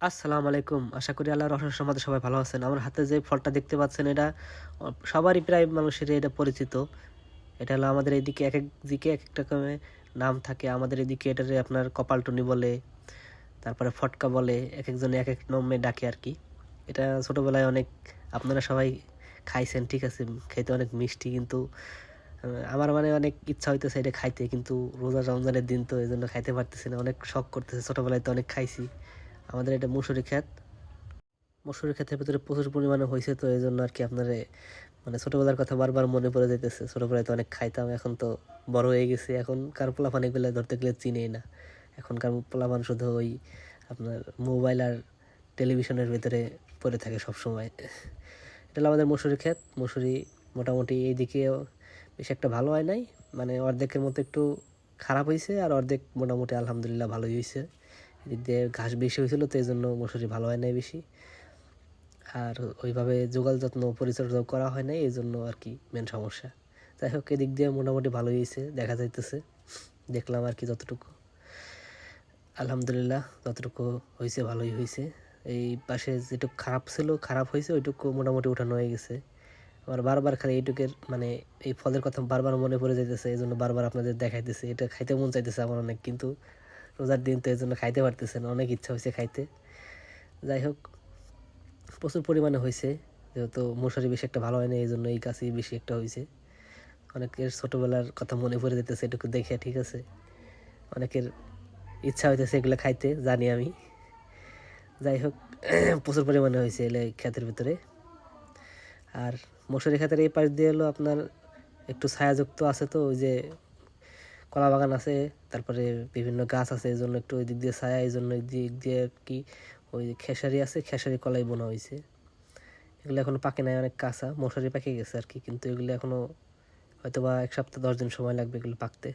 আসসালামু আলাইকুম। আশা করি আল্লাহর অশেষ রহমতে সবাই ভালো আছেন। আমার হাতে যে ফলটা দেখতে পাচ্ছেন এটা সবারই প্রায় মানুষেরই এটা পরিচিত। এটা হলো আমাদের এইদিকে একেক দিকে একেক রকমের নাম থাকে। আমাদের এদিকে এটারে আপনার কপালটুনি বলে, তারপরে ফটকা বলে, একেকজনে একেক নামে ডাকে আরকি। এটা ছোটবেলায় অনেক আপনারা সবাই খাইছেন, ঠিক আছে? খেতে অনেক মিষ্টি কিন্তু আমার মানে অনেক ইচ্ছা হইতেছে এটা খাইতে, কিন্তু রোজা রমজানের দিন তো এজন্য খাইতে পারতেছি না। অনেক শখ করতেছে। ছোটবেলায় তো অনেক খাইছি। আমাদের এটা মুসুরি ক্ষেত। মসুরি ক্ষেতের ভিতরে প্রচুর পরিমাণে হয়েছে, তো এই জন্য আর কি আপনার মানে ছোটবেলার কথা বারবার মনে পড়ে যাইতেছে। ছোটবেলায় তো অনেক খাইতাম, এখন তো বড় হয়ে গেছি। এখনকার পোলাপান এগুলো ধরতে গেলে চিনেই না। এখনকার পোলাপান শুধু ওই আপনার মোবাইল আর টেলিভিশনের ভিতরে পড়ে থাকে সব সময়। এটা হলো আমাদের মসুরি ক্ষেত। মসুরি মোটামুটি এইদিকেও বেশ একটা ভালো হয় নাই, মানে অর্ধেকের মতো একটু খারাপ হয়েছে, আর অর্ধেক মোটামুটি আলহামদুলিল্লাহ ভালোই হয়েছে। এদিক দিয়ে ঘাস বেশি হয়েছিল, তো এই জন্য মসুরি ভালো হয় নাই বেশি। আর ওইভাবে যোগাল যত্ন পরিচর্যাও করা হয় নাই, এই জন্য আর কি মেন সমস্যা। যাই হোক, এদিক দিয়ে মোটামুটি ভালোই হয়েছে দেখা যাইতেছে। দেখলাম আর কি যতটুকু, আলহামদুলিল্লাহ যতটুকু হয়েছে ভালোই হয়েছে। এই পাশে যেটুকু খারাপ ছিল, খারাপ হয়েছে, ওইটুকু মোটামুটি উঠানো হয়ে গেছে। আমার বারবার খালি এইটুকের মানে এই ফলের কথা বারবার মনে পড়ে যাইতেছে, এই জন্য বারবার আপনাদের দেখাইতেছে। এটা খাইতে মন চাইতেছে আমার অনেক, কিন্তু রোজার দিন তো এই জন্য খাইতে পারতেছে না। অনেক ইচ্ছা হয়েছে খাইতে। যাই হোক, প্রচুর পরিমাণে হয়েছে, যেহেতু মশারি বেশি একটা ভালো হয় না, এই জন্য এই গাছই বেশি একটা হয়েছে। অনেকের ছোটবেলার কথা মনে পড়ে যেতেছে এটুকু দেখে, ঠিক আছে? অনেকের ইচ্ছা হইতেছে এগুলো খাইতে, জানি আমি। যাই হোক, প্রচুর পরিমাণে হয়েছে এলে ক্ষেতের ভিতরে। আর মশারি ক্ষেতের এই পাশ দিয়ে হলো আপনার একটু ছায়াযুক্ত আছে, তো ওই যে কলা বাগান আছে, তারপরে বিভিন্ন গাছ আছে, এই জন্য একটু ওই দিক দিয়ে ছায়া, এই জন্য ওই দিক দিয়ে আর কি ওই খেসারি আছে, খেসারি কলাই বোনা হয়েছে। এগুলো এখনো পাকে নাই, অনেক কাঁচা। মশারি পেকে গেছে আর কি, কিন্তু এগুলো এখনো হয়তো বা 1 সপ্তাহ 10 দিন সময় লাগবে এগুলো পাকতে।